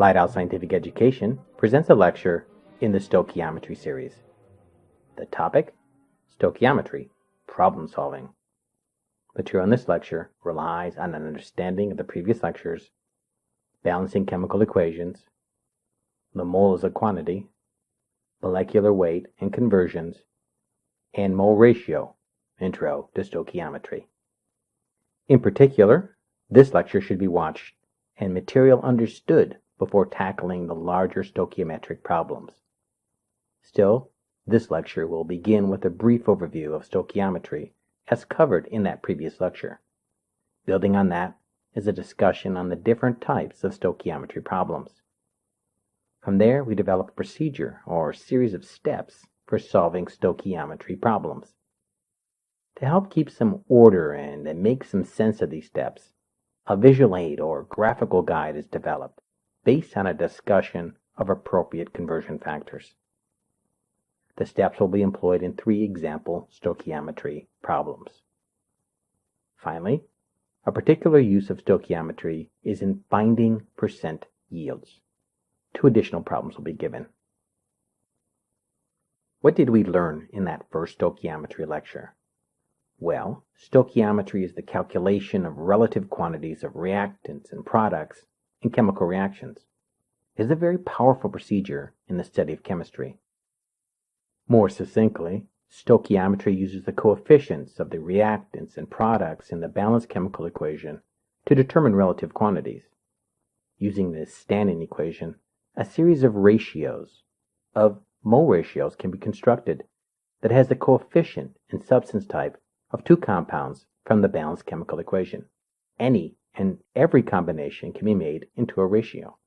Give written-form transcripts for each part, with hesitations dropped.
Lighthouse Scientific Education presents a lecture in the Stoichiometry series. The topic, Stoichiometry, problem solving. Material in this lecture relies on an understanding of the previous lectures, balancing chemical equations, the mole as a quantity, molecular weight and conversions, and mole ratio, intro to stoichiometry. In particular, this lecture should be watched and material understood before tackling the larger stoichiometric problems. Still, this lecture will begin with a brief overview of stoichiometry as covered in that previous lecture. Building on that is a discussion on the different types of stoichiometry problems. From there, we develop a procedure or series of steps for solving stoichiometry problems. To help keep some order and make some sense of these steps, a visual aid or graphical guide is developed based on a discussion of appropriate conversion factors. The steps will be employed in 3 example stoichiometry problems. Finally, a particular use of stoichiometry is in finding percent yields. 2 additional problems will be given. What did we learn in that first stoichiometry lecture? Well, stoichiometry is the calculation of relative quantities of reactants and products in chemical reactions. It is a very powerful procedure in the study of chemistry. More succinctly, stoichiometry uses the coefficients of the reactants and products in the balanced chemical equation to determine relative quantities. Using this standing equation, a series of ratios, of mole ratios, can be constructed that has the coefficient and substance type of 2 compounds from the balanced chemical equation. Any and every combination can be made into a ratio.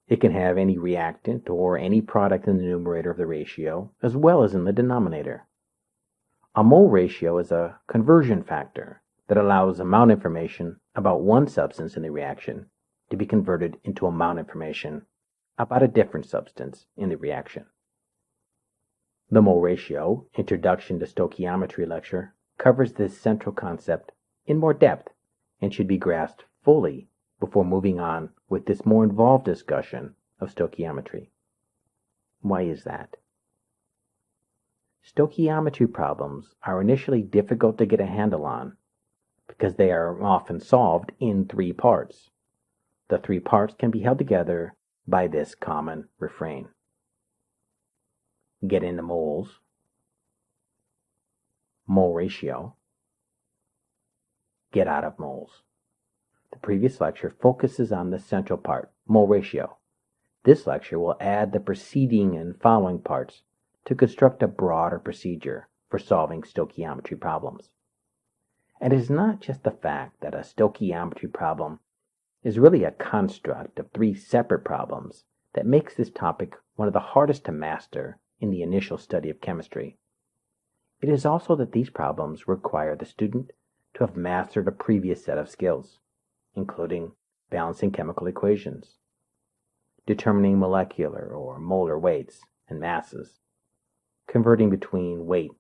It can have any reactant or any product in the numerator of the ratio, as well as in the denominator. A mole ratio is a conversion factor that allows amount information about one substance in the reaction to be converted into amount information about a different substance in the reaction. The mole ratio, Introduction to Stoichiometry lecture, covers this central concept in more depth and should be grasped fully before moving on with this more involved discussion of stoichiometry. Why is that? Stoichiometry problems are initially difficult to get a handle on because they are often solved in 3 parts. The 3 parts can be held together by this common refrain. Get into moles, mole ratio, get out of moles. The previous lecture focuses on the central part, mole ratio. This lecture will add the preceding and following parts to construct a broader procedure for solving stoichiometry problems. And it is not just the fact that a stoichiometry problem is really a construct of 3 separate problems that makes this topic one of the hardest to master in the initial study of chemistry. It is also that these problems require the student to have mastered a previous set of skills, including balancing chemical equations, determining molecular or molar weights and masses, converting between weight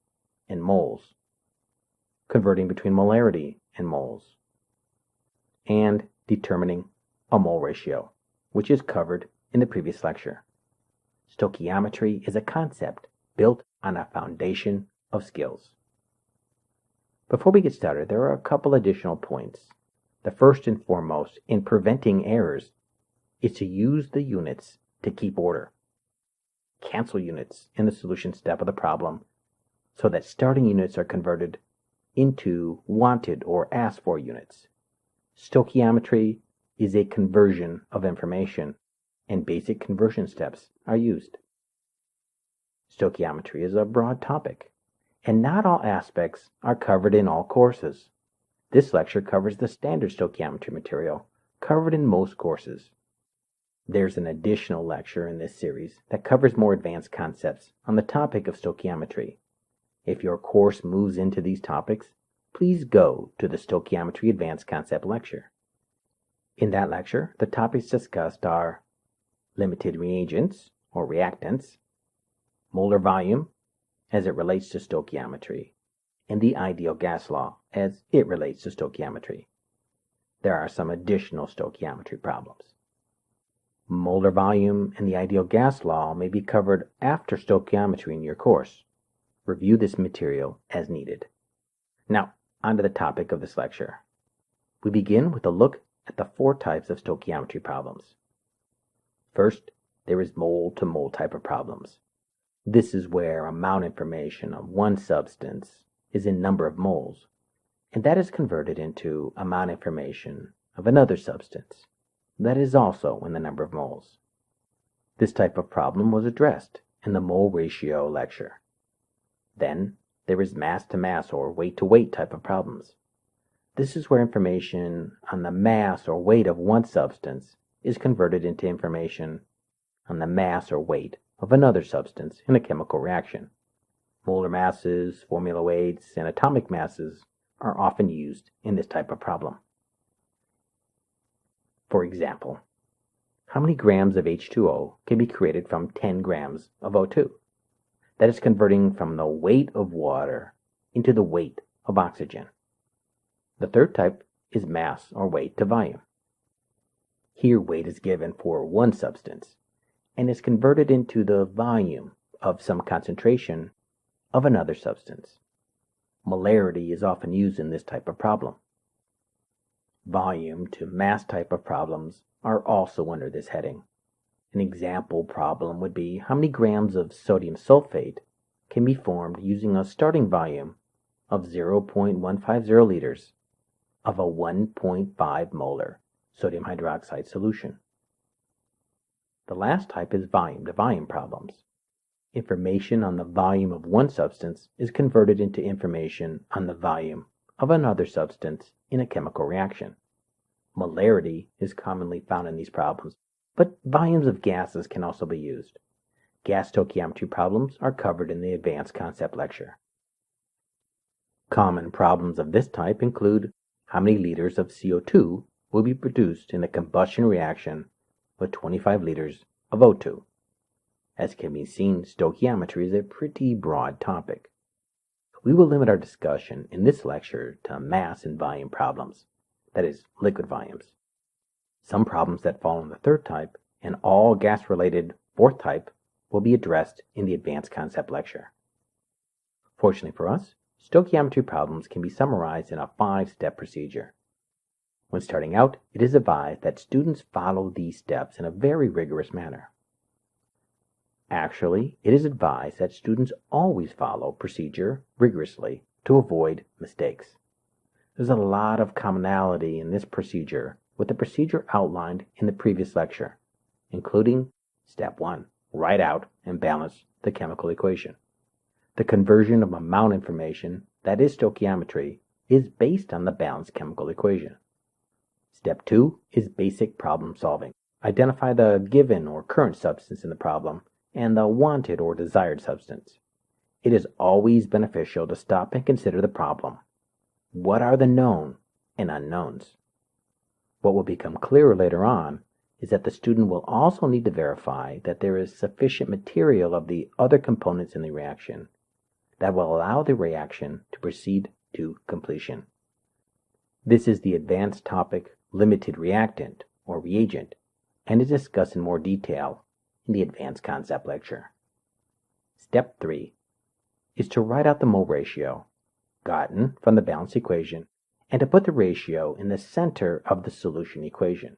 and moles, converting between molarity and moles, and determining a mole ratio, which is covered in the previous lecture. Stoichiometry is a concept built on a foundation of skills. Before we get started, there are a couple additional points. The first and foremost in preventing errors is to use the units to keep order. Cancel units in the solution step of the problem so that starting units are converted into wanted or asked for units. Stoichiometry is a conversion of information, and basic conversion steps are used. Stoichiometry is a broad topic, and not all aspects are covered in all courses. This lecture covers the standard stoichiometry material covered in most courses. There's an additional lecture in this series that covers more advanced concepts on the topic of stoichiometry. If your course moves into these topics, please go to the Stoichiometry Advanced Concept lecture. In that lecture, the topics discussed are limited reagents or reactants, molar volume as it relates to stoichiometry, and the ideal gas law as it relates to stoichiometry. There are some additional stoichiometry problems. Molar volume and the ideal gas law may be covered after stoichiometry in your course. Review this material as needed. Now, onto the topic of this lecture. We begin with a look at the 4 types of stoichiometry problems. First, there is mole-to-mole type of problems. This is where amount information of one substance is in number of moles, and that is converted into amount information of another substance that is also in the number of moles. This type of problem was addressed in the mole ratio lecture. Then there is mass-to-mass or weight-to-weight type of problems. This is where information on the mass or weight of one substance is converted into information on the mass or weight of another substance in a chemical reaction. Molar masses, formula weights, and atomic masses are often used in this type of problem. For example, how many grams of H2O can be created from 10 grams of O2? That is converting from the weight of water into the weight of oxygen. The third type is mass or weight to volume. Here weight is given for one substance and is converted into the volume of some concentration of another substance. Molarity is often used in this type of problem. Volume to mass type of problems are also under this heading. An example problem would be how many grams of sodium sulfate can be formed using a starting volume of 0.150 liters of a 1.5 molar sodium hydroxide solution. The last type is volume-to-volume problems. Information on the volume of one substance is converted into information on the volume of another substance in a chemical reaction. Molarity is commonly found in these problems, but volumes of gases can also be used. Gas stoichiometry problems are covered in the advanced concept lecture. Common problems of this type include how many liters of CO2 will be produced in a combustion reaction with 25 liters of O2. As can be seen, stoichiometry is a pretty broad topic. We will limit our discussion in this lecture to mass and volume problems, that is, liquid volumes. Some problems that fall in the third type and all gas-related fourth type will be addressed in the advanced concept lecture. Fortunately for us, stoichiometry problems can be summarized in a 5-step procedure. When starting out, it is advised that students follow these steps in a very rigorous manner. Actually, it is advised that students always follow procedure rigorously to avoid mistakes. There's a lot of commonality in this procedure with the procedure outlined in the previous lecture, including Step 1, write out and balance the chemical equation. The conversion of amount information, that is stoichiometry, is based on the balanced chemical equation. Step 2 is basic problem solving. Identify the given or current substance in the problem and the wanted or desired substance. It is always beneficial to stop and consider the problem. What are the known and unknowns? What will become clearer later on is that the student will also need to verify that there is sufficient material of the other components in the reaction that will allow the reaction to proceed to completion. This is the advanced topic limited reactant or reagent and is discussed in more detail in the advanced concept lecture. Step 3 is to write out the mole ratio gotten from the balanced equation and to put the ratio in the center of the solution equation.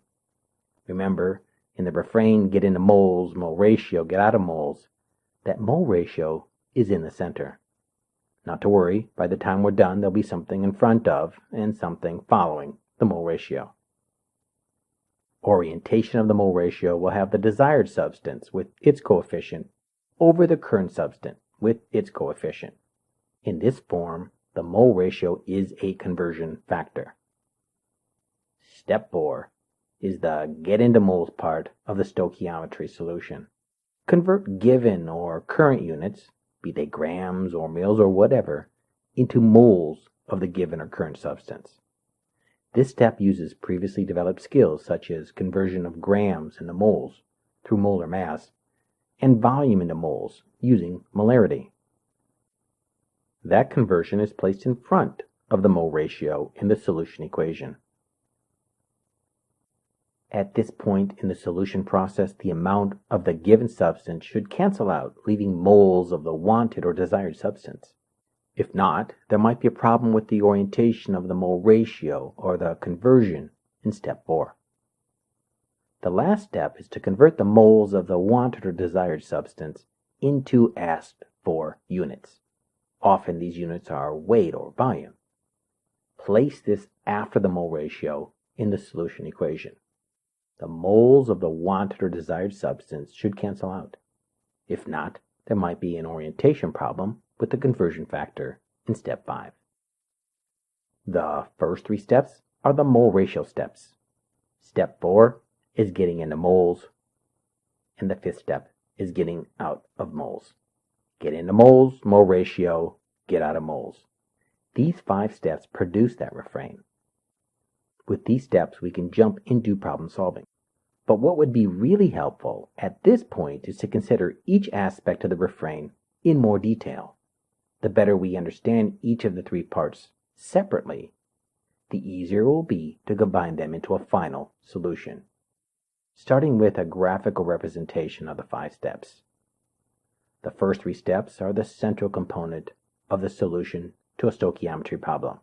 Remember, in the refrain, get into moles, mole ratio, get out of moles, that mole ratio is in the center. Not to worry, by the time we're done, there'll be something in front of and something following the mole ratio. Orientation of the mole ratio will have the desired substance with its coefficient over the current substance with its coefficient. In this form, the mole ratio is a conversion factor. Step 4 is the get into moles part of the stoichiometry solution. Convert given or current units, be they grams or mils or whatever, into moles of the given or current substance. This step uses previously developed skills such as conversion of grams into moles through molar mass and volume into moles using molarity. That conversion is placed in front of the mole ratio in the solution equation. At this point in the solution process, the amount of the given substance should cancel out, leaving moles of the wanted or desired substance. If not, there might be a problem with the orientation of the mole ratio or the conversion in step 4. The last step is to convert the moles of the wanted or desired substance into asked for units. Often these units are weight or volume. Place this after the mole ratio in the solution equation. The moles of the wanted or desired substance should cancel out. If not, there might be an orientation problem with the conversion factor in step 5. The first 3 steps are the mole ratio steps. Step 4 is getting into moles, and the 5th step is getting out of moles. Get into moles, mole ratio, get out of moles. These 5 steps produce that refrain. With these steps, we can jump into problem solving. But what would be really helpful at this point is to consider each aspect of the refrain in more detail. The better we understand each of the 3 parts separately, the easier it will be to combine them into a final solution. Starting with a graphical representation of the 5 steps. The first 3 steps are the central component of the solution to a stoichiometry problem.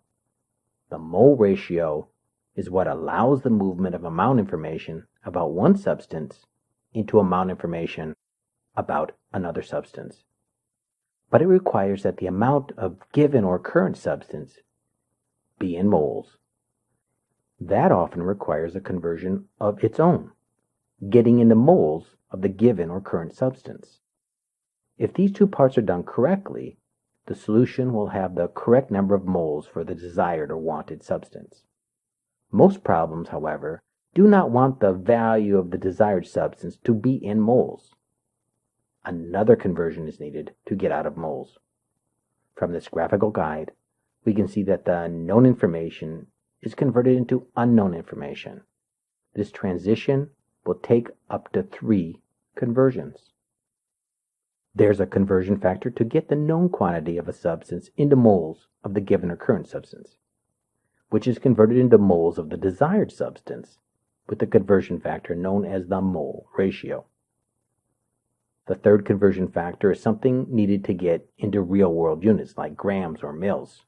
The mole ratio is what allows the movement of amount information about one substance into amount information about another substance. But it requires that the amount of given or current substance be in moles. That often requires a conversion of its own, getting into moles of the given or current substance. If these 2 parts are done correctly, the solution will have the correct number of moles for the desired or wanted substance. Most problems, however, do not want the value of the desired substance to be in moles. Another conversion is needed to get out of moles. From this graphical guide, we can see that the known information is converted into unknown information. This transition will take up to 3 conversions. There's a conversion factor to get the known quantity of a substance into moles of the given or current substance, which is converted into moles of the desired substance with the conversion factor known as the mole ratio. The third conversion factor is something needed to get into real-world units like grams or mils.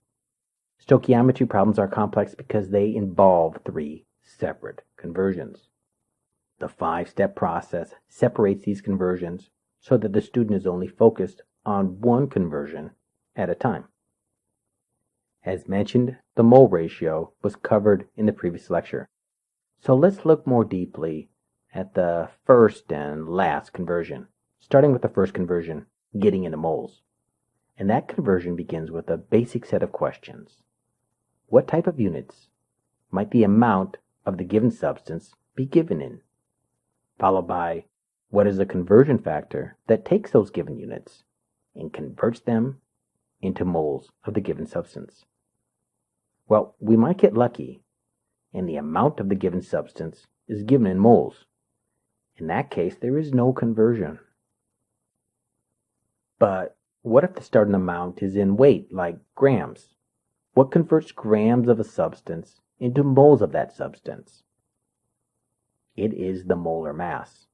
Stoichiometry problems are complex because they involve 3 separate conversions. The 5-step process separates these conversions so that the student is only focused on one conversion at a time. As mentioned, the mole ratio was covered in the previous lecture. So let's look more deeply at the first and last conversion, starting with the first conversion, getting into moles. And that conversion begins with a basic set of questions. What type of units might the amount of the given substance be given in? Followed by, what is the conversion factor that takes those given units and converts them into moles of the given substance? Well, we might get lucky, and the amount of the given substance is given in moles. In that case, there is no conversion. But what if the starting amount is in weight, like grams? What converts grams of a substance into moles of that substance? It is the molar mass.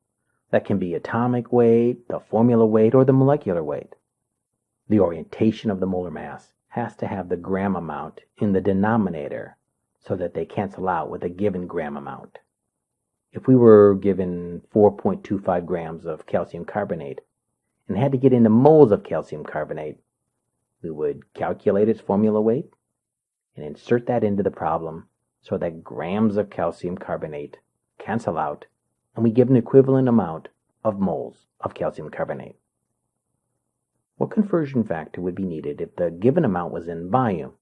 That can be atomic weight, the formula weight, or the molecular weight. The orientation of the molar mass has to have the gram amount in the denominator so that they cancel out with a given gram amount. If we were given 4.25 grams of calcium carbonate and had to get into moles of calcium carbonate, we would calculate its formula weight and insert that into the problem so that grams of calcium carbonate cancel out and we give an equivalent amount of moles of calcium carbonate. What conversion factor would be needed if the given amount was in volume?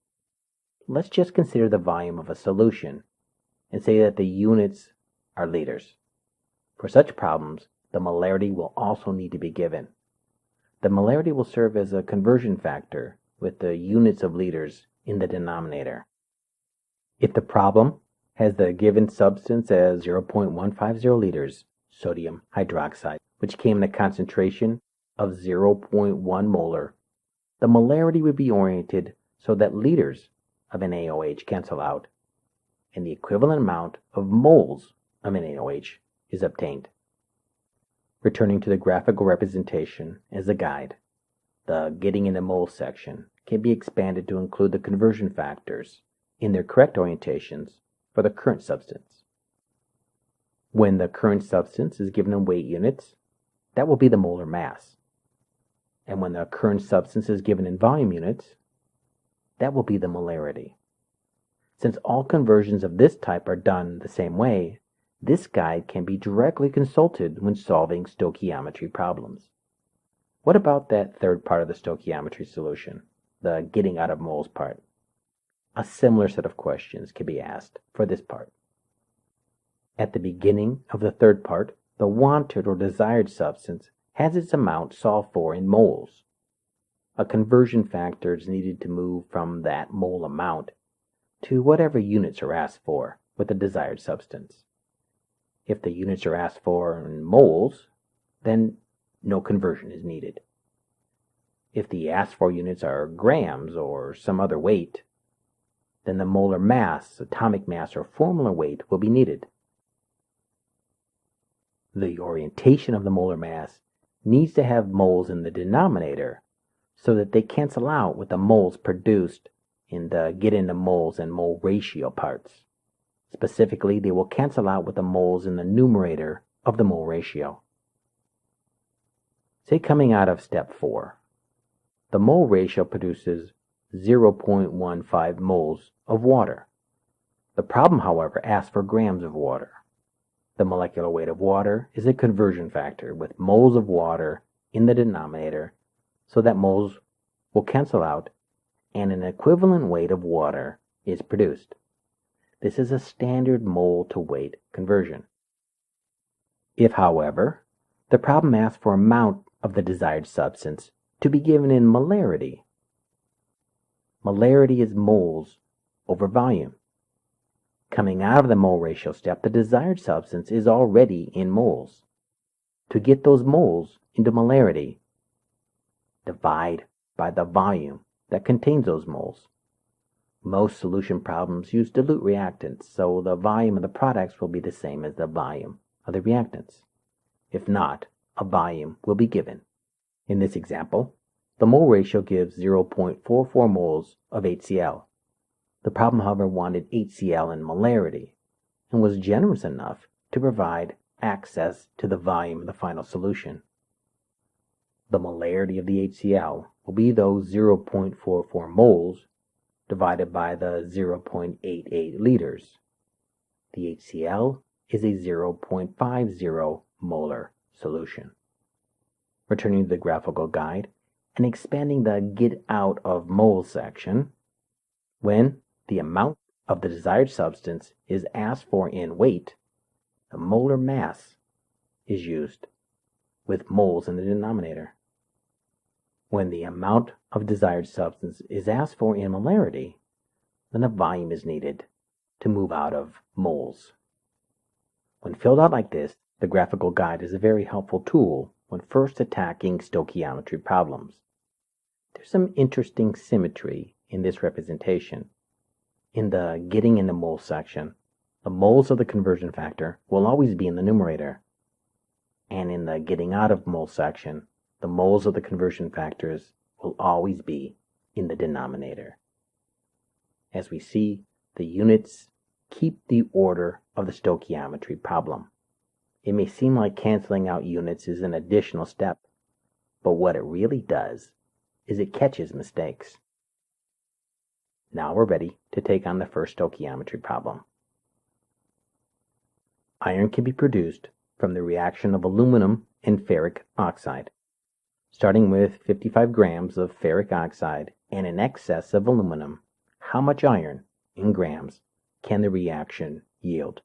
Let's just consider the volume of a solution and say that the units are liters. For such problems, the molarity will also need to be given. The molarity will serve as a conversion factor with the units of liters in the denominator. If the problem has the given substance as 0.150 liters sodium hydroxide, which came in a concentration of 0.1 molar, the molarity would be oriented so that liters of NaOH cancel out, and the equivalent amount of moles of an NaOH is obtained. Returning to the graphical representation as a guide, the Getting into Moles section can be expanded to include the conversion factors in their correct orientations for the current substance. When the current substance is given in weight units, that will be the molar mass. And when the current substance is given in volume units, that will be the molarity. Since all conversions of this type are done the same way, this guide can be directly consulted when solving stoichiometry problems. What about that third part of the stoichiometry solution, the getting out of moles part? A similar set of questions can be asked for this part. At the beginning of the third part, the wanted or desired substance has its amount solved for in moles. A conversion factor is needed to move from that mole amount to whatever units are asked for with the desired substance. If the units are asked for in moles, then no conversion is needed. If the asked for units are grams or some other weight, then the molar mass, atomic mass, or formula weight will be needed. The orientation of the molar mass needs to have moles in the denominator so that they cancel out with the moles produced in the get into moles and mole ratio parts. Specifically, they will cancel out with the moles in the numerator of the mole ratio. Say coming out of step 4, the mole ratio produces 0.15 moles of water. The problem, however, asks for grams of water. The molecular weight of water is a conversion factor with moles of water in the denominator so that moles will cancel out and an equivalent weight of water is produced. This is a standard mole to weight conversion. If, however, the problem asks for amount of the desired substance to be given in molarity, molarity is moles over volume. Coming out of the mole ratio step, the desired substance is already in moles. To get those moles into molarity, divide by the volume that contains those moles. Most solution problems use dilute reactants, so the volume of the products will be the same as the volume of the reactants. If not, a volume will be given. In this example, the mole ratio gives 0.44 moles of HCl. The problem, however, wanted HCl in molarity and was generous enough to provide access to the volume of the final solution. The molarity of the HCl will be those 0.44 moles divided by the 0.88 liters. The HCl is a 0.50 molar solution. Returning to the graphical guide and expanding the get out of moles section, when the amount of the desired substance is asked for in weight, the molar mass is used with moles in the denominator. When the amount of desired substance is asked for in molarity, then a volume is needed to move out of moles. When filled out like this, the graphical guide is a very helpful tool when first attacking stoichiometry problems. There's some interesting symmetry in this representation. In the getting into moles section, the moles of the conversion factor will always be in the numerator. And in the getting out of moles section, the moles of the conversion factors will always be in the denominator. As we see, the units keep the order of the stoichiometry problem. It may seem like canceling out units is an additional step, but what it really does is it catches mistakes. Now we're ready to take on the first stoichiometry problem. Iron can be produced from the reaction of aluminum and ferric oxide. Starting with 55 grams of ferric oxide and an excess of aluminum, how much iron, in grams, can the reaction yield?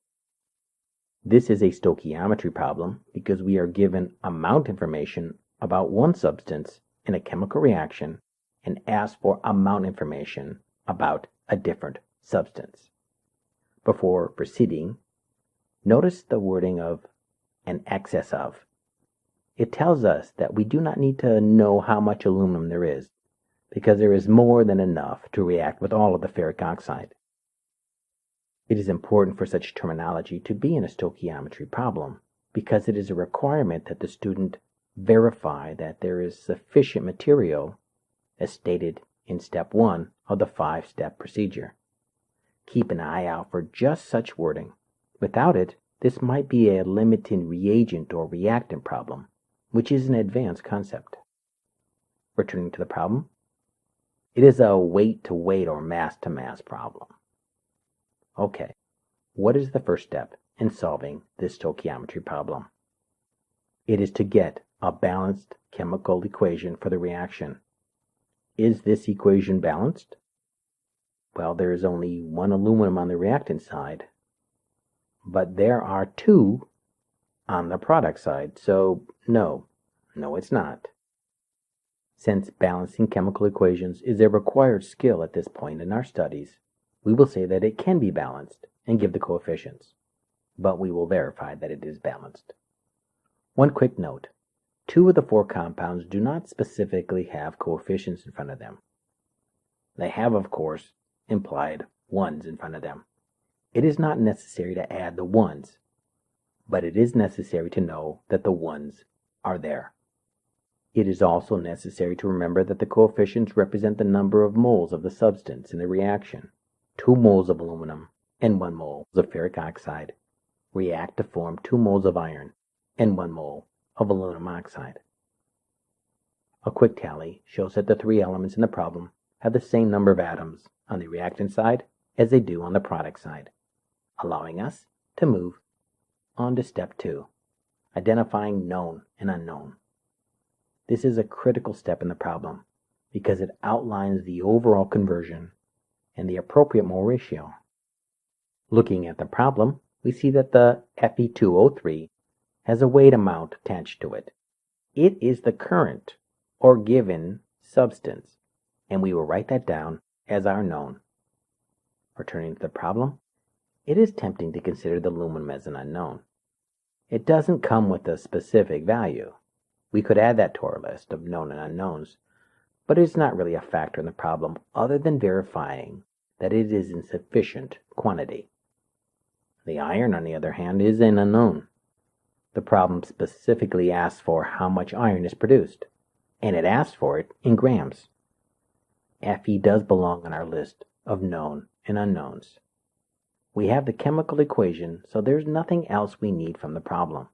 This is a stoichiometry problem because we are given amount information about one substance in a chemical reaction and asked for amount information about a different substance. Before proceeding, notice the wording of an excess of. It tells us that we do not need to know how much aluminum there is, because there is more than enough to react with all of the ferric oxide. It is important for such terminology to be in a stoichiometry problem because it is a requirement that the student verify that there is sufficient material as stated in step 1 of the 5-step procedure. Keep an eye out for just such wording. Without it, this might be a limiting reagent or reactant problem, which is an advanced concept. Returning to the problem, it is a weight-to-weight or mass-to-mass problem. Okay, what is the first step in solving this stoichiometry problem? It is to get a balanced chemical equation for the reaction. Is this equation balanced? Well, there is only one aluminum on the reactant side, but there are 2 on the product side, so no, it's not. Since balancing chemical equations is a required skill at this point in our studies, we will say that it can be balanced and give the coefficients, but we will verify that it is balanced. One quick note, 2 of the 4 compounds do not specifically have coefficients in front of them. They have, of course, implied 1s in front of them. It is not necessary to add the 1s, but it is necessary to know that the 1s are there. It is also necessary to remember that the coefficients represent the number of moles of the substance in the reaction. 2 moles of aluminum and 1 mole of ferric oxide react to form 2 moles of iron and 1 mole of aluminum oxide. A quick tally shows that the 3 elements in the problem have the same number of atoms on the reactant side as they do on the product side, allowing us to move on to step 2, identifying known and unknown. This is a critical step in the problem because it outlines the overall conversion and the appropriate mole ratio. Looking at the problem, we see that the Fe2O3 has a weight amount attached to it. It is the current or given substance, and we will write that down as our known. Returning to the problem, it is tempting to consider the aluminum as an unknown. It doesn't come with a specific value. We could add that to our list of known and unknowns, but it's not really a factor in the problem other than verifying that it is in sufficient quantity. The iron, on the other hand, is an unknown. The problem specifically asks for how much iron is produced, and it asks for it in grams. Fe does belong on our list of known and unknowns. We have the chemical equation, so there's nothing else we need from the problem.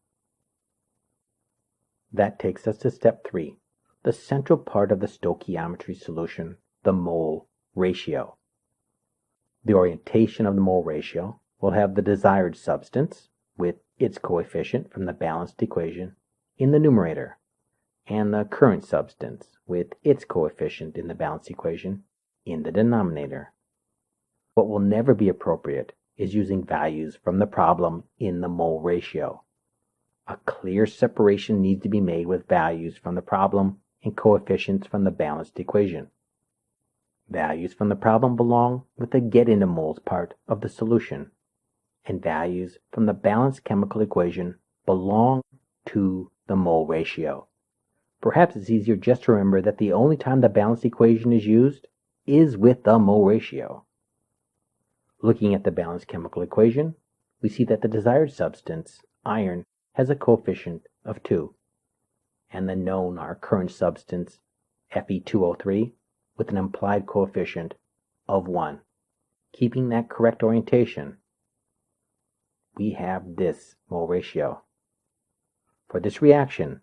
That takes us to step 3, the central part of the stoichiometry solution, the mole ratio. The orientation of the mole ratio will have the desired substance with its coefficient from the balanced equation in the numerator, and the current substance with its coefficient in the balanced equation in the denominator. What will never be appropriate is using values from the problem in the mole ratio. A clear separation needs to be made with values from the problem and coefficients from the balanced equation. Values from the problem belong with the get into moles part of the solution, and values from the balanced chemical equation belong to the mole ratio. Perhaps it's easier just to remember that the only time the balanced equation is used is with the mole ratio. Looking at the balanced chemical equation, we see that the desired substance, iron, has a coefficient of 2, and the known or current substance, Fe2O3, with an implied coefficient of 1. Keeping that correct orientation, we have this mole ratio. For this reaction,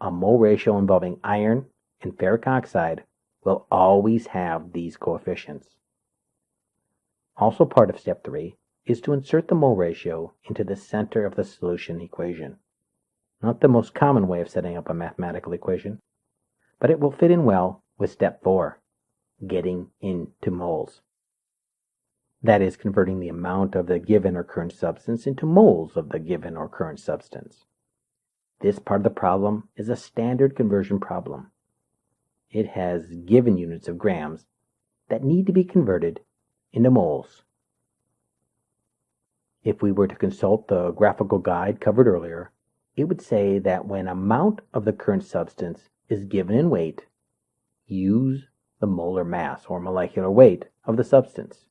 a mole ratio involving iron and ferric oxide will always have these coefficients. Also part of step 3 is to insert the mole ratio into the center of the solution equation. Not the most common way of setting up a mathematical equation, but it will fit in well with step 4, getting into moles. That is, converting the amount of the given or current substance into moles of the given or current substance. This part of the problem is a standard conversion problem. It has given units of grams that need to be converted into moles. If we were to consult the graphical guide covered earlier, it would say that when amount of the current substance is given in weight, use the molar mass or molecular weight of the substance.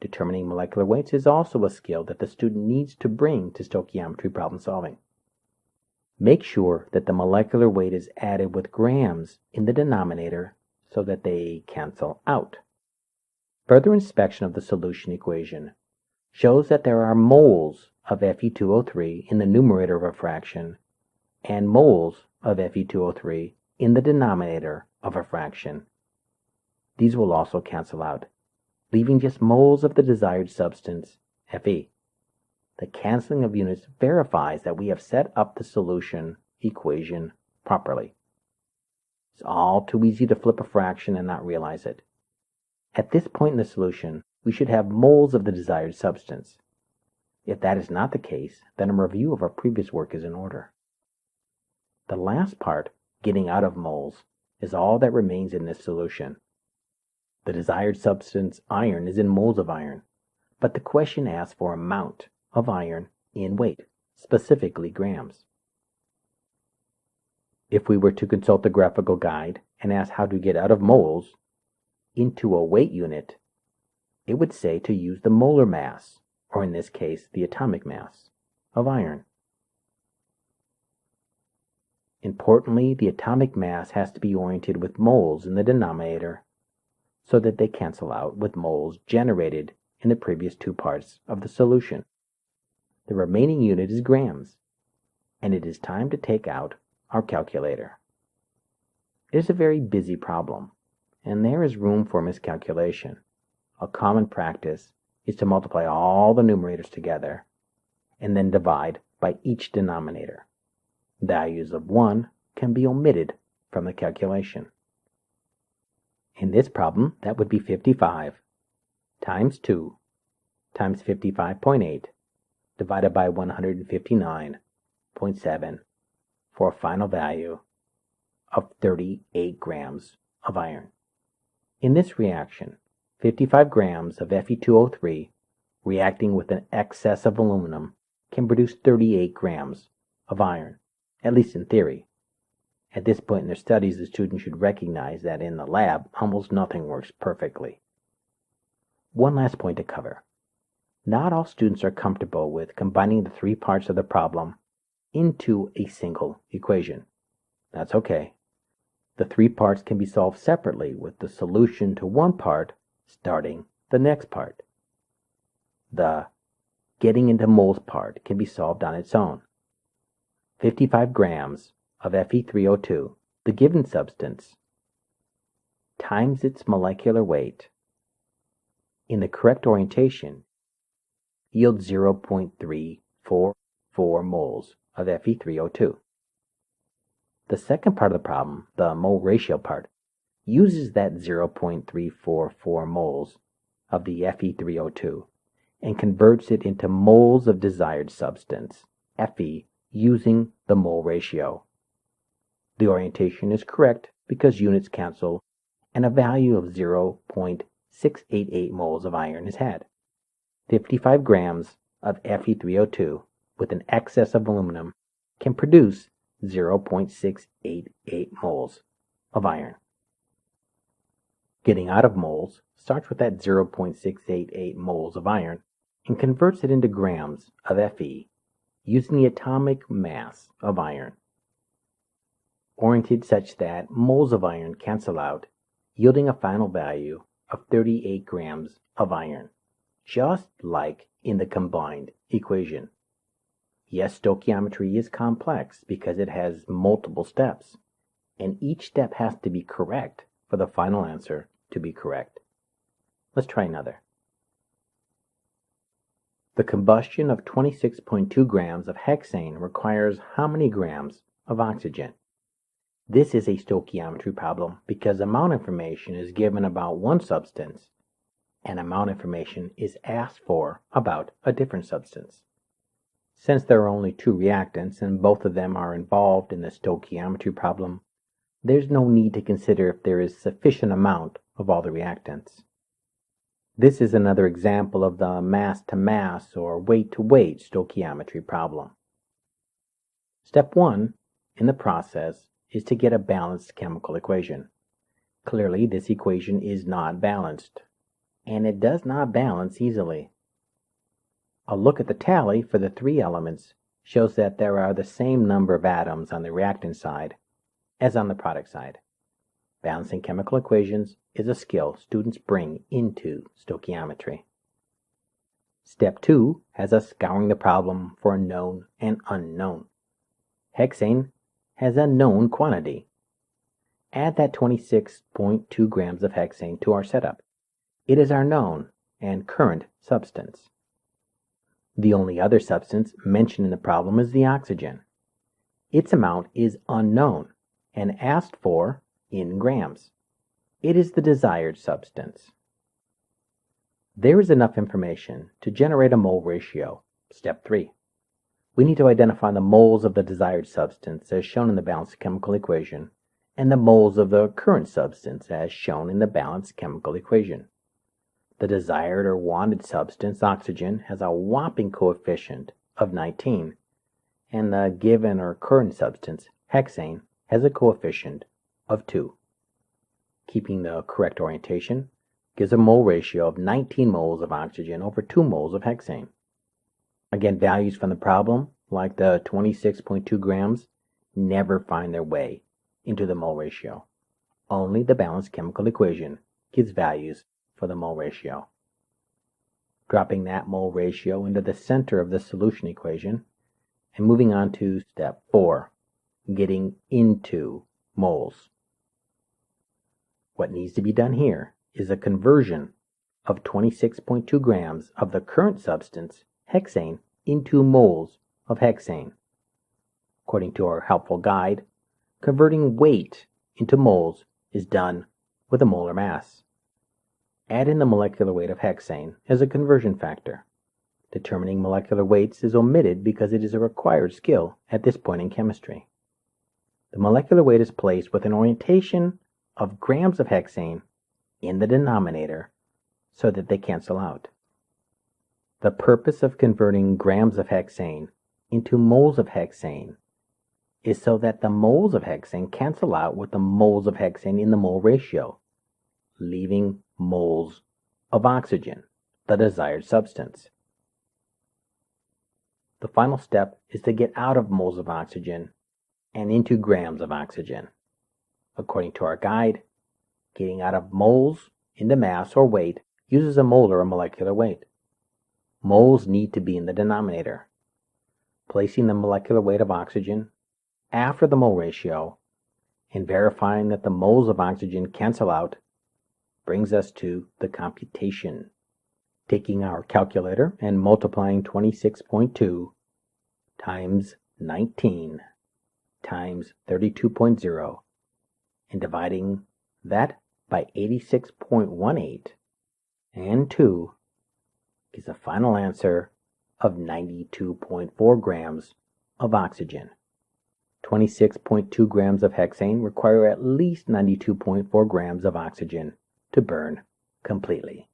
Determining molecular weights is also a skill that the student needs to bring to stoichiometry problem solving. Make sure that the molecular weight is added with grams in the denominator so that they cancel out. Further inspection of the solution equation shows that there are moles of Fe2O3 in the numerator of a fraction and moles of Fe2O3 in the denominator of a fraction. These will also cancel out, leaving just moles of the desired substance, Fe. The canceling of units verifies that we have set up the solution equation properly. It's all too easy to flip a fraction and not realize it. At this point in the solution, we should have moles of the desired substance. If that is not the case, then a review of our previous work is in order. The last part, getting out of moles, is all that remains in this solution. The desired substance, iron, is in moles of iron, but the question asks for amount of iron in weight, specifically grams. If we were to consult the graphical guide and ask how to get out of moles into a weight unit, it would say to use the molar mass, or in this case, the atomic mass, of iron. Importantly, the atomic mass has to be oriented with moles in the denominator so that they cancel out with moles generated in the previous two parts of the solution. The remaining unit is grams, and it is time to take out our calculator. It is a very busy problem, and there is room for miscalculation. A common practice is to multiply all the numerators together and then divide by each denominator. Values of 1 can be omitted from the calculation. In this problem, that would be 55 times 2 times 55.8 divided by 159.7 for a final value of 38 grams of iron. In this reaction, 55 grams of Fe2O3 reacting with an excess of aluminum can produce 38 grams of iron, at least in theory. At this point in their studies, the student should recognize that in the lab, almost nothing works perfectly. One last point to cover. Not all students are comfortable with combining the three parts of the problem into a single equation. That's okay. The three parts can be solved separately with the solution to one part starting the next part. The getting into moles part can be solved on its own. 55 grams of Fe3O2, the given substance, times its molecular weight in the correct orientation yields 0.344 moles of Fe3O2. The second part of the problem, the mole ratio part, uses that 0.344 moles of the Fe3O2 and converts it into moles of desired substance, Fe, using the mole ratio. The orientation is correct because units cancel and a value of 0.688 moles of iron is had. 55 grams of Fe3O2 with an excess of aluminum can produce 0.688 moles of iron. Getting out of moles starts with that 0.688 moles of iron and converts it into grams of Fe using the atomic mass of iron, oriented such that moles of iron cancel out, yielding a final value of 38 grams of iron, just like in the combined equation. Yes, stoichiometry is complex because it has multiple steps, and each step has to be correct for the final answer to be correct. Let's try another. The combustion of 26.2 grams of hexane requires how many grams of oxygen? This is a stoichiometry problem because amount information is given about one substance and amount information is asked for about a different substance. Since there are only two reactants and both of them are involved in the stoichiometry problem, there's no need to consider if there is sufficient amount of all the reactants. This is another example of the mass-to-mass or weight-to-weight stoichiometry problem. Step 1 in the process is to get a balanced chemical equation. Clearly, this equation is not balanced. and it does not balance easily. A look at the tally for the three elements shows that there are the same number of atoms on the reactant side as on the product side. Balancing chemical equations is a skill students bring into stoichiometry. Step 2 has us scouring the problem for known and unknown. Hexane has a known quantity. Add that 26.2 grams of hexane to our setup. It is our known and current substance. The only other substance mentioned in the problem is the oxygen. Its amount is unknown and asked for in grams. It is the desired substance. There is enough information to generate a mole ratio. Step 3. We need to identify the moles of the desired substance as shown in the balanced chemical equation and the moles of the current substance as shown in the balanced chemical equation. The desired or wanted substance, oxygen, has a whopping coefficient of 19, and the given or current substance, hexane, has a coefficient of 2. Keeping the correct orientation gives a mole ratio of 19 moles of oxygen over 2 moles of hexane. Again, values from the problem, like the 26.2 grams, never find their way into the mole ratio. Only the balanced chemical equation gives values for the mole ratio. Dropping that mole ratio into the center of the solution equation and moving on to step 4, getting into moles. What needs to be done here is a conversion of 26.2 grams of the current substance, hexane, into moles of hexane. According to our helpful guide, converting weight into moles is done with a molar mass. Add in the molecular weight of hexane as a conversion factor. Determining molecular weights is omitted because it is a required skill at this point in chemistry. The molecular weight is placed with an orientation of grams of hexane in the denominator so that they cancel out. The purpose of converting grams of hexane into moles of hexane is so that the moles of hexane cancel out with the moles of hexane in the mole ratio, leaving moles of oxygen, the desired substance. The final step is to get out of moles of oxygen and into grams of oxygen. According to our guide, getting out of moles into mass or weight uses a molar or molecular weight. Moles need to be in the denominator. Placing the molecular weight of oxygen after the mole ratio and verifying that the moles of oxygen cancel out brings us to the computation. Taking our calculator and multiplying 26.2 times 19 times 32.0 and dividing that by 86.18 and 2 gives a final answer of 92.4 grams of oxygen. 26.2 grams of hexane require at least 92.4 grams of oxygen to burn completely.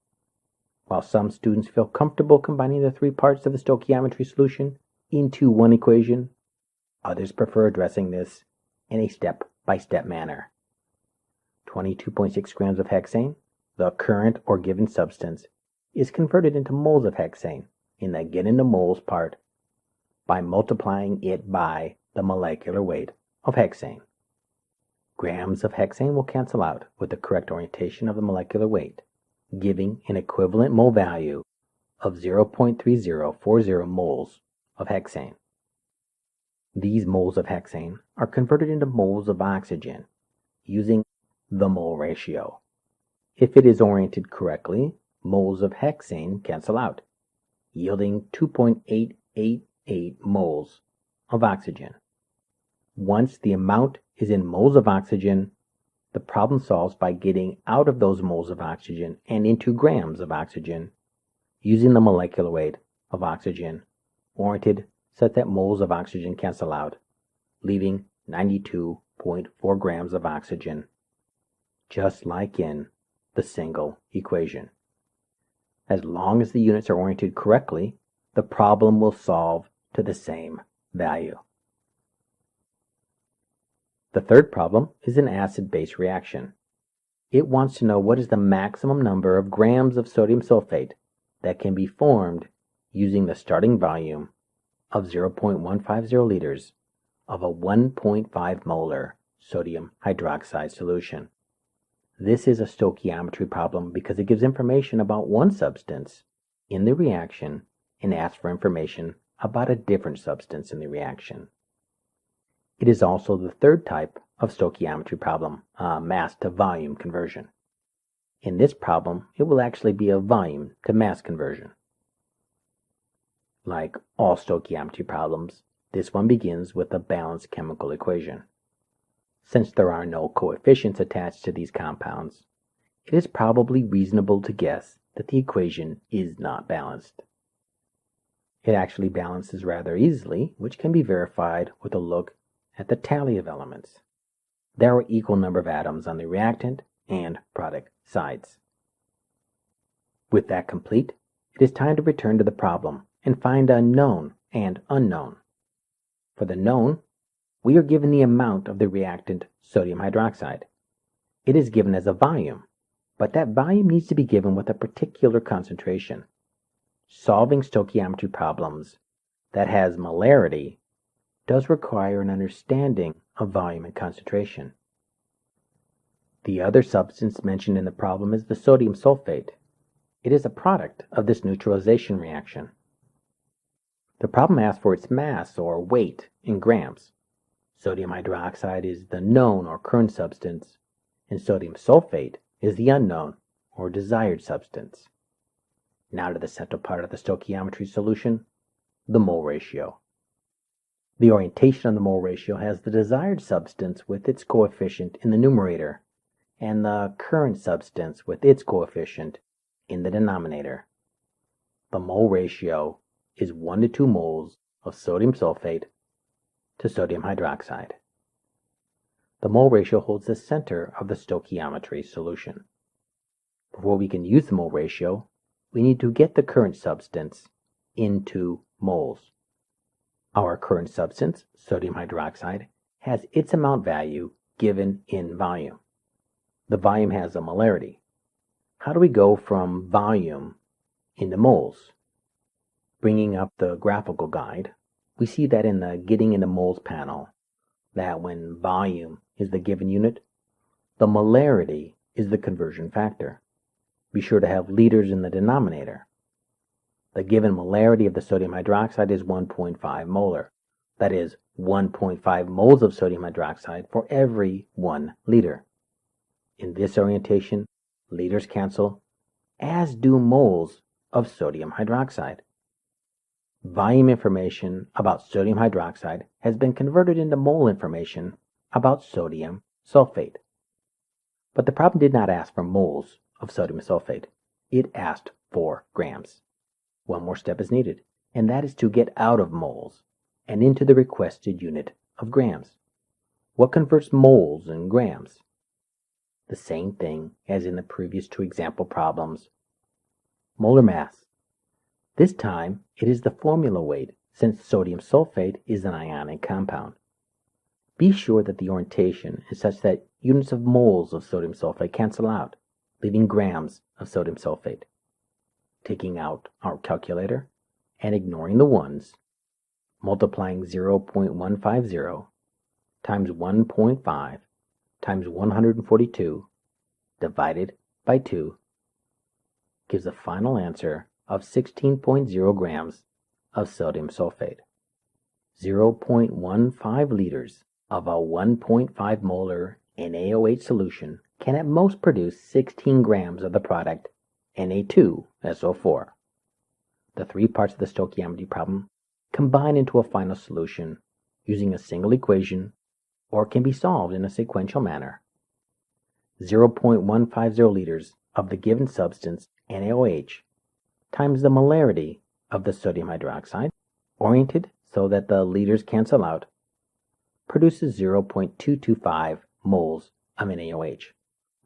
While some students feel comfortable combining the three parts of the stoichiometry solution into one equation, others prefer addressing this in a step-by-step manner. 22.6 grams of hexane, the current or given substance, is converted into moles of hexane in the get into moles part by multiplying it by the molecular weight of hexane. Grams of hexane will cancel out with the correct orientation of the molecular weight, giving an equivalent mole value of 0.3040 moles of hexane. These moles of hexane are converted into moles of oxygen using the mole ratio. If it is oriented correctly, moles of hexane cancel out, yielding 2.888 moles of oxygen. Once the amount is in moles of oxygen, the problem solves by getting out of those moles of oxygen and into grams of oxygen using the molecular weight of oxygen oriented such that moles of oxygen cancel out, leaving 92.4 grams of oxygen, just like in the single equation. As long as the units are oriented correctly, the problem will solve to the same value. The third problem is an acid-base reaction. It wants to know what is the maximum number of grams of sodium sulfate that can be formed using the starting volume of 0.150 liters of a 1.5 molar sodium hydroxide solution. This is a stoichiometry problem because it gives information about one substance in the reaction and asks for information about a different substance in the reaction. It is also the third type of stoichiometry problem, mass to volume conversion. In this problem, it will actually be a volume to mass conversion. Like all stoichiometry problems, this one begins with a balanced chemical equation. Since there are no coefficients attached to these compounds, it is probably reasonable to guess that the equation is not balanced. It actually balances rather easily, which can be verified with a look at the tally of elements. There are equal number of atoms on the reactant and product sides. With that complete, it is time to return to the problem and find a known and unknown. For the known, we are given the amount of the reactant sodium hydroxide. It is given as a volume, but that volume needs to be given with a particular concentration. Solving stoichiometry problems that has molarity does require an understanding of volume and concentration. The other substance mentioned in the problem is the sodium sulfate. It is a product of this neutralization reaction. The problem asks for its mass or weight in grams. Sodium hydroxide is the known or current substance, and sodium sulfate is the unknown or desired substance. Now to the central part of the stoichiometry solution, the mole ratio. The orientation of the mole ratio has the desired substance with its coefficient in the numerator and the current substance with its coefficient in the denominator. The mole ratio is 1 to 2 moles of sodium sulfate to sodium hydroxide. The mole ratio holds the center of the stoichiometry solution. Before we can use the mole ratio, we need to get the current substance into moles. Our current substance, sodium hydroxide, has its amount value given in volume. The volume has a molarity. How do we go from volume into moles? Bringing up the graphical guide, we see that in the Getting into Moles panel, that when volume is the given unit, the molarity is the conversion factor. Be sure to have liters in the denominator. The given molarity of the sodium hydroxide is 1.5 molar. That is 1.5 moles of sodium hydroxide for every 1 liter. In this orientation, liters cancel, as do moles of sodium hydroxide. Volume information about sodium hydroxide has been converted into mole information about sodium sulfate. But the problem did not ask for moles of sodium sulfate. It asked for grams. One more step is needed, and that is to get out of moles and into the requested unit of grams. What converts moles and grams? The same thing as in the previous 2 example problems. Molar mass. This time, it is the formula weight, since sodium sulfate is an ionic compound. Be sure that the orientation is such that units of moles of sodium sulfate cancel out, leaving grams of sodium sulfate. Taking out our calculator and ignoring the ones, multiplying 0.150 times 1.5 times 142 divided by 2 gives a final answer of 16.0 grams of sodium sulfate. 0.15 liters of a 1.5 molar NaOH solution can at most produce 16 grams of the product Na2SO4. The 3 parts of the stoichiometry problem combine into a final solution using a single equation or can be solved in a sequential manner. 0.150 liters of the given substance NaOH times the molarity of the sodium hydroxide, oriented so that the liters cancel out, produces 0.225 moles of NaOH.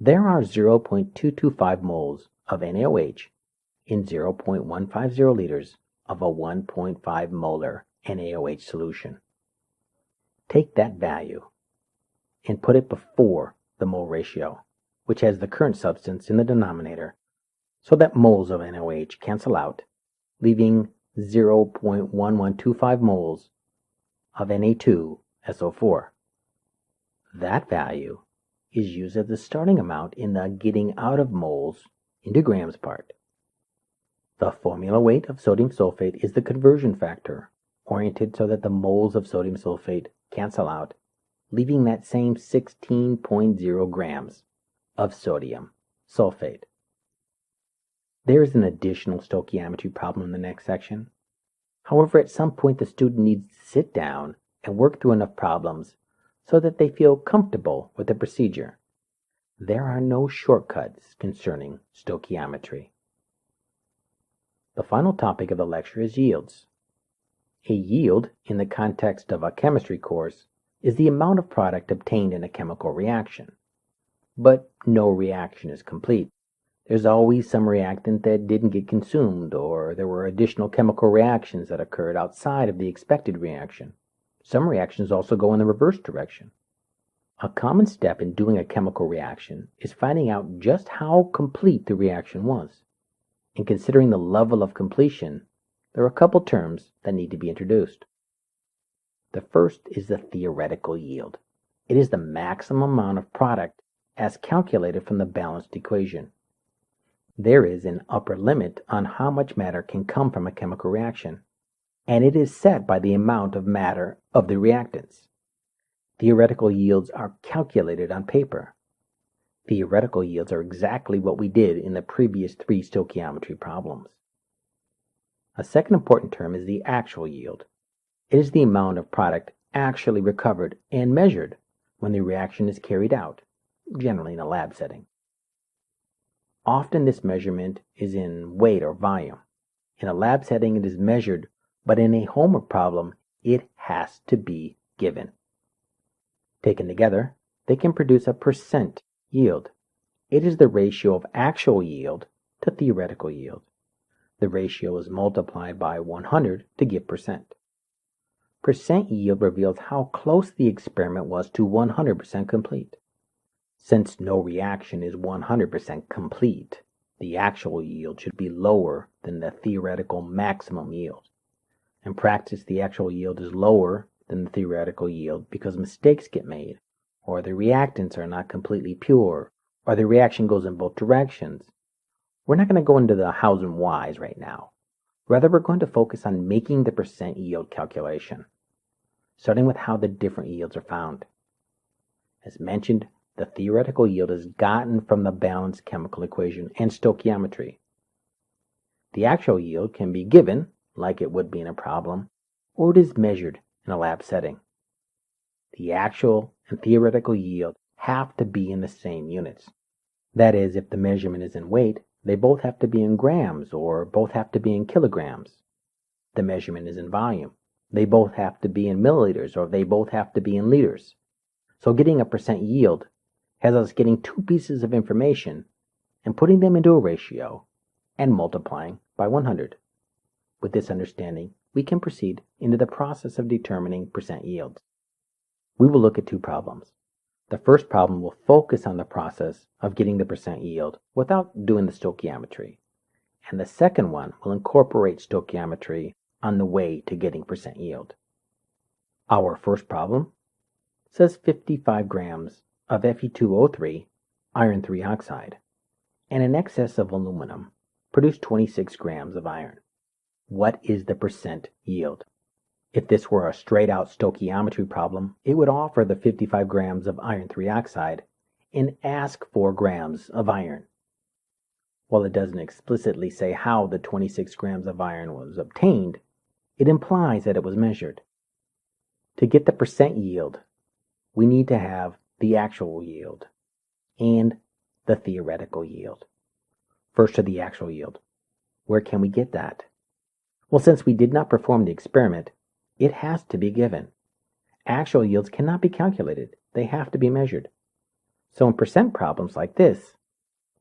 There are 0.225 moles of NaOH in 0.150 liters of a 1.5 molar NaOH solution. Take that value and put it before the mole ratio which has the current substance in the denominator, so that moles of NaOH cancel out, leaving 0.1125 moles of Na2SO4. That value is used as the starting amount in the getting out of moles into grams part. The formula weight of sodium sulfate is the conversion factor, oriented so that the moles of sodium sulfate cancel out, leaving that same 16.0 grams of sodium sulfate. There is an additional stoichiometry problem in the next section. However, at some point the student needs to sit down and work through enough problems so that they feel comfortable with the procedure. There are no shortcuts concerning stoichiometry. The final topic of the lecture is yields. A yield, in the context of a chemistry course, is the amount of product obtained in a chemical reaction. But no reaction is complete. There's always some reactant that didn't get consumed, or there were additional chemical reactions that occurred outside of the expected reaction. Some reactions also go in the reverse direction. A common step in doing a chemical reaction is finding out just how complete the reaction was. In considering the level of completion, there are a couple terms that need to be introduced. The first is the theoretical yield. It is the maximum amount of product as calculated from the balanced equation. There is an upper limit on how much matter can come from a chemical reaction, and it is set by the amount of matter of the reactants. Theoretical yields are calculated on paper. Theoretical yields are exactly what we did in the previous 3 stoichiometry problems. A second important term is the actual yield. It is the amount of product actually recovered and measured when the reaction is carried out, generally in a lab setting. Often this measurement is in weight or volume. In a lab setting it is measured, but in a homework problem it has to be given. Taken together, they can produce a percent yield. It is the ratio of actual yield to theoretical yield. The ratio is multiplied by 100 to give percent. Percent yield reveals how close the experiment was to 100% complete. Since no reaction is 100% complete, the actual yield should be lower than the theoretical maximum yield. In practice, the actual yield is lower than the theoretical yield because mistakes get made, or the reactants are not completely pure, or the reaction goes in both directions. We're not going to go into the hows and whys right now. Rather, we're going to focus on making the percent yield calculation, starting with how the different yields are found. As mentioned, the theoretical yield is gotten from the balanced chemical equation and stoichiometry. The actual yield can be given, like it would be in a problem, or it is measured in a lab setting. The actual and theoretical yield have to be in the same units. That is, if the measurement is in weight, they both have to be in grams or both have to be in kilograms. The measurement is in volume. They both have to be in milliliters or they both have to be in liters. So getting a percent yield has us getting 2 pieces of information and putting them into a ratio and multiplying by 100. With this understanding, we can proceed into the process of determining percent yields. We will look at 2 problems. The first problem will focus on the process of getting the percent yield without doing the stoichiometry. And the second one will incorporate stoichiometry on the way to getting percent yield. Our first problem says 55 grams of Fe2O3, iron 3 oxide, and in excess of aluminum produce 26 grams of iron. What is the percent yield? If this were a straight-out stoichiometry problem, it would offer the 55 grams of iron 3 oxide and ask 4 grams of iron. While it doesn't explicitly say how the 26 grams of iron was obtained, it implies that it was measured. To get the percent yield, we need to have the actual yield and the theoretical yield. First to the actual yield. Where can we get that? Well, since we did not perform the experiment, it has to be given. Actual yields cannot be calculated. They have to be measured. So in percent problems like this,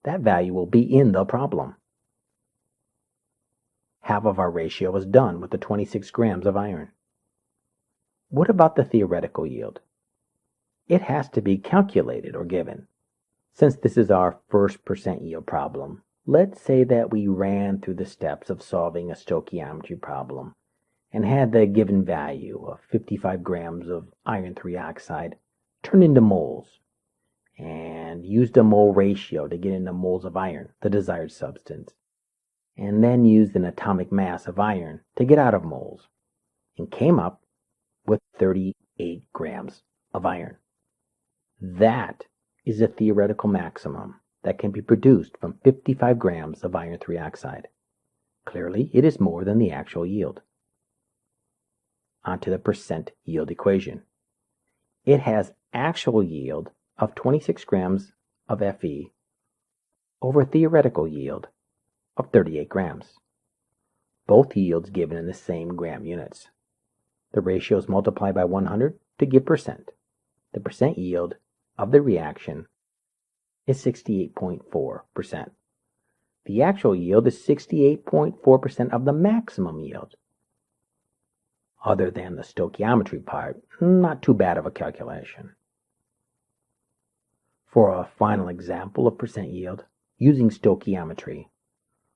that value will be in the problem. Half of our ratio is done with the 26 grams of iron. What about the theoretical yield? It has to be calculated or given. Since this is our first percent yield problem, let's say that we ran through the steps of solving a stoichiometry problem and had the given value of 55 grams of iron 3 oxide turned into moles, and used a mole ratio to get into moles of iron, the desired substance, and then used an atomic mass of iron to get out of moles, and came up with 38 grams of iron. That is a theoretical maximum that can be produced from 55 grams of iron 3 oxide. Clearly, it is more than the actual yield. Onto the percent yield equation. It has actual yield of 26 grams of Fe over theoretical yield of 38 grams. Both yields given in the same gram units. The ratios multiply by 100 to give percent. The percent yield of the reaction is 68.4%. The actual yield is 68.4% of the maximum yield. Other than the stoichiometry part, not too bad of a calculation. For a final example of percent yield, using stoichiometry,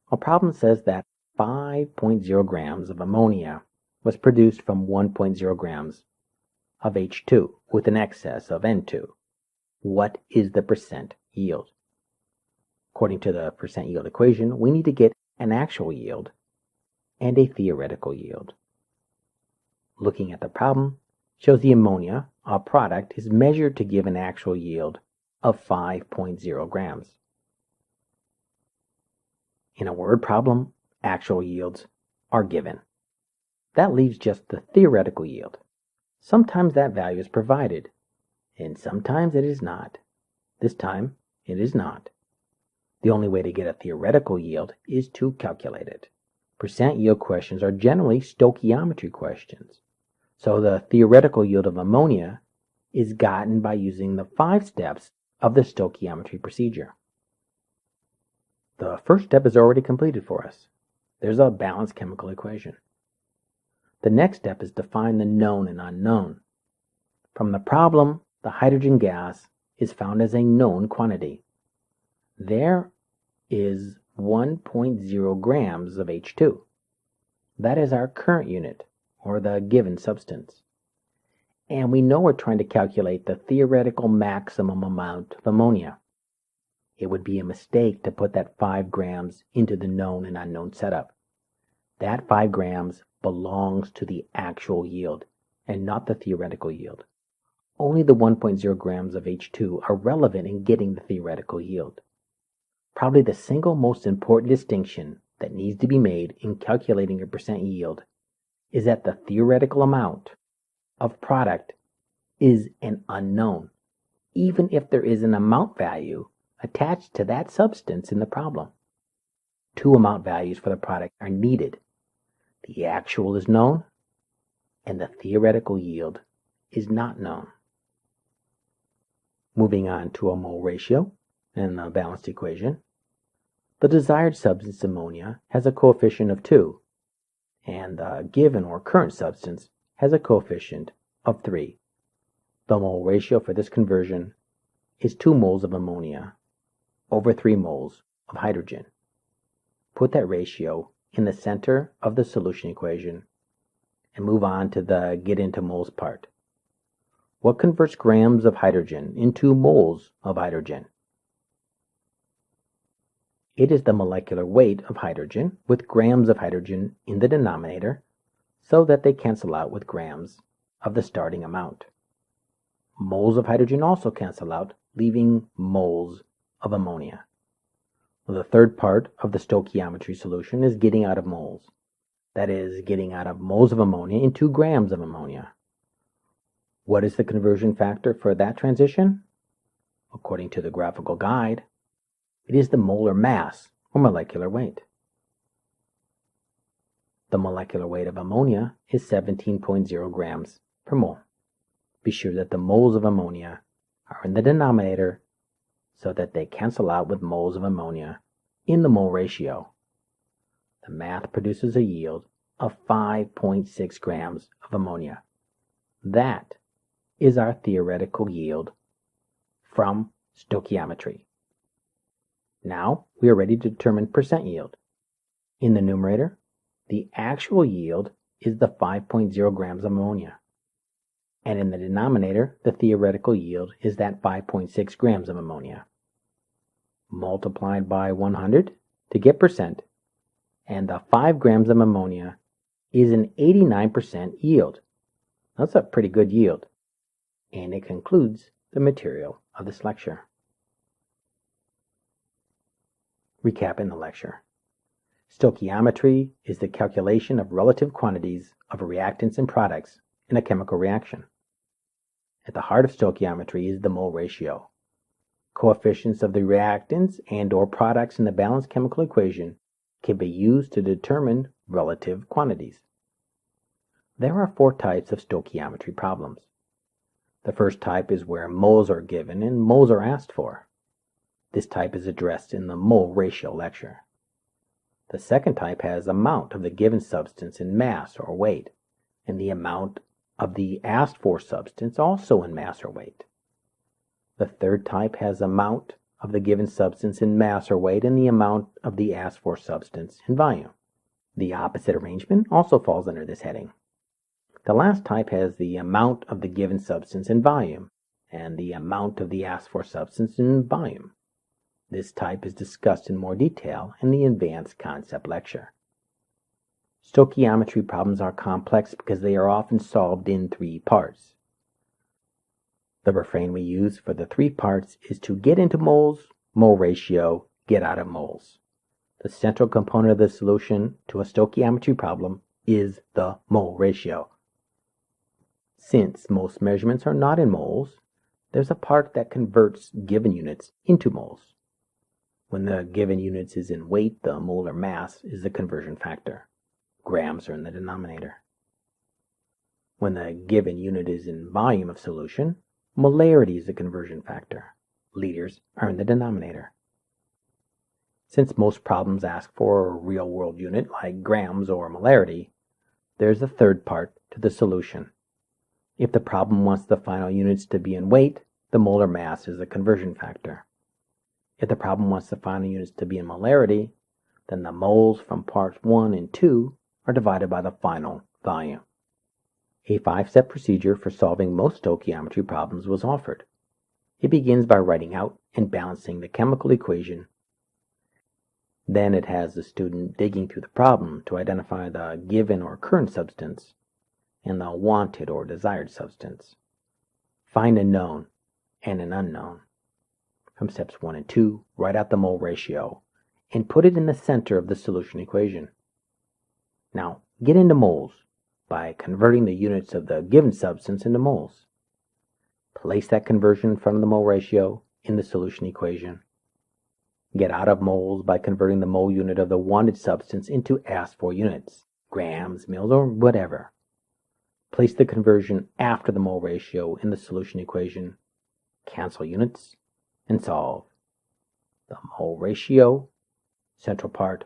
a problem says that 5.0 grams of ammonia was produced from 1.0 grams of H2 with an excess of N2. What is the percent yield? According to the percent yield equation, we need to get an actual yield and a theoretical yield. Looking at the problem shows the ammonia, our product, is measured to give an actual yield of 5.0 grams. In a word problem, actual yields are given. That leaves just the theoretical yield. Sometimes that value is provided, and sometimes it is not. This time, it is not. The only way to get a theoretical yield is to calculate it. Percent yield questions are generally stoichiometry questions. So the theoretical yield of ammonia is gotten by using the 5 steps of the stoichiometry procedure. The first step is already completed for us. There's a balanced chemical equation. The next step is to find the known and unknown. From the problem, the hydrogen gas is found as a known quantity. There is 1.0 grams of H2. That is our current unit, or the given substance. And we know we're trying to calculate the theoretical maximum amount of ammonia. It would be a mistake to put that 5 grams into the known and unknown setup. That 5 grams belongs to the actual yield and not the theoretical yield. Only the 1.0 grams of H2 are relevant in getting the theoretical yield. Probably the single most important distinction that needs to be made in calculating a percent yield is that the theoretical amount of product is an unknown, even if there is an amount value attached to that substance in the problem. 2 amount values for the product are needed. The actual is known, and the theoretical yield is not known. Moving on to a mole ratio and the balanced equation. The desired substance ammonia has a coefficient of 2, and the given or current substance has a coefficient of 3. The mole ratio for this conversion is 2 moles of ammonia over 3 moles of hydrogen. Put that ratio in the center of the solution equation and move on to the get into moles part. What converts grams of hydrogen into moles of hydrogen? It is the molecular weight of hydrogen with grams of hydrogen in the denominator so that they cancel out with grams of the starting amount. Moles of hydrogen also cancel out, leaving moles of ammonia. The third part of the stoichiometry solution is getting out of moles. That is, getting out of moles of ammonia into grams of ammonia. What is the conversion factor for that transition? According to the graphical guide, it is the molar mass, or molecular weight. The molecular weight of ammonia is 17.0 grams per mole. Be sure that the moles of ammonia are in the denominator so that they cancel out with moles of ammonia in the mole ratio. The math produces a yield of 5.6 grams of ammonia. That is our theoretical yield from stoichiometry. Now we are ready to determine percent yield. In the numerator, the actual yield is the 5.0 grams of ammonia. And in the denominator, the theoretical yield is that 5.6 grams of ammonia. Multiplied by 100 to get percent, and the 5 grams of ammonia is an 89% yield. That's a pretty good yield. And it concludes the material of this lecture. Recapping the lecture. Stoichiometry is the calculation of relative quantities of reactants and products in a chemical reaction. At the heart of stoichiometry is the mole ratio. Coefficients of the reactants and/or products in the balanced chemical equation can be used to determine relative quantities. There are 4 types of stoichiometry problems. The first type is where moles are given and moles are asked for. This type is addressed in the mole ratio lecture. The second type has amount of the given substance in mass or weight, and the amount of the asked for substance also in mass or weight. The third type has amount of the given substance in mass or weight and the amount of the asked for substance in volume. The opposite arrangement also falls under this heading. The last type has the amount of the given substance in volume and the amount of the asked for substance in volume. This type is discussed in more detail in the advanced concept lecture. Stoichiometry problems are complex because they are often solved in 3 parts. The refrain we use for the 3 parts is to get into moles, mole ratio, get out of moles. The central component of the solution to a stoichiometry problem is the mole ratio. Since most measurements are not in moles, there's a part that converts given units into moles. When the given units is in weight, the molar mass is the conversion factor. Grams are in the denominator. When the given unit is in volume of solution, molarity is the conversion factor. Liters are in the denominator. Since most problems ask for a real-world unit like grams or molarity, there's a third part to the solution. If the problem wants the final units to be in weight, the molar mass is the conversion factor. If the problem wants the final units to be in molarity, then the moles from parts 1 and 2 are divided by the final volume. A 5-step procedure for solving most stoichiometry problems was offered. It begins by writing out and balancing the chemical equation. Then it has the student digging through the problem to identify the given or current substance and the wanted or desired substance. Find a known and an unknown. From steps 1 and 2, write out the mole ratio and put it in the center of the solution equation. Now, get into moles by converting the units of the given substance into moles. Place that conversion in front of the mole ratio in the solution equation. Get out of moles by converting the mole unit of the wanted substance into asked for units, grams, mils, or whatever. Place the conversion after the mole ratio in the solution equation. Cancel units and solve. The mole ratio, central part.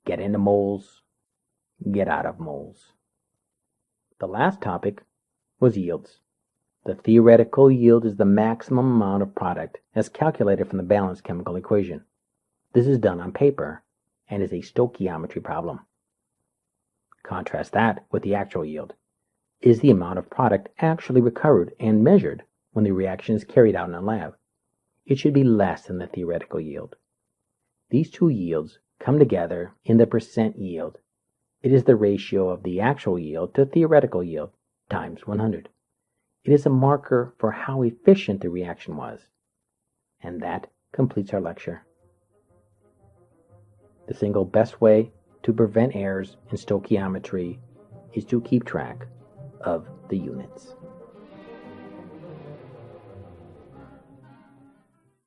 Get into moles, get out of moles. The last topic was yields. The theoretical yield is the maximum amount of product as calculated from the balanced chemical equation. This is done on paper and is a stoichiometry problem. Contrast that with the actual yield. Is the amount of product actually recovered and measured when the reaction is carried out in a lab? It should be less than the theoretical yield. These 2 yields come together in the percent yield. It is the ratio of the actual yield to theoretical yield times 100. It is a marker for how efficient the reaction was. And that completes our lecture. The single best way to prevent errors in stoichiometry is to keep track of the units.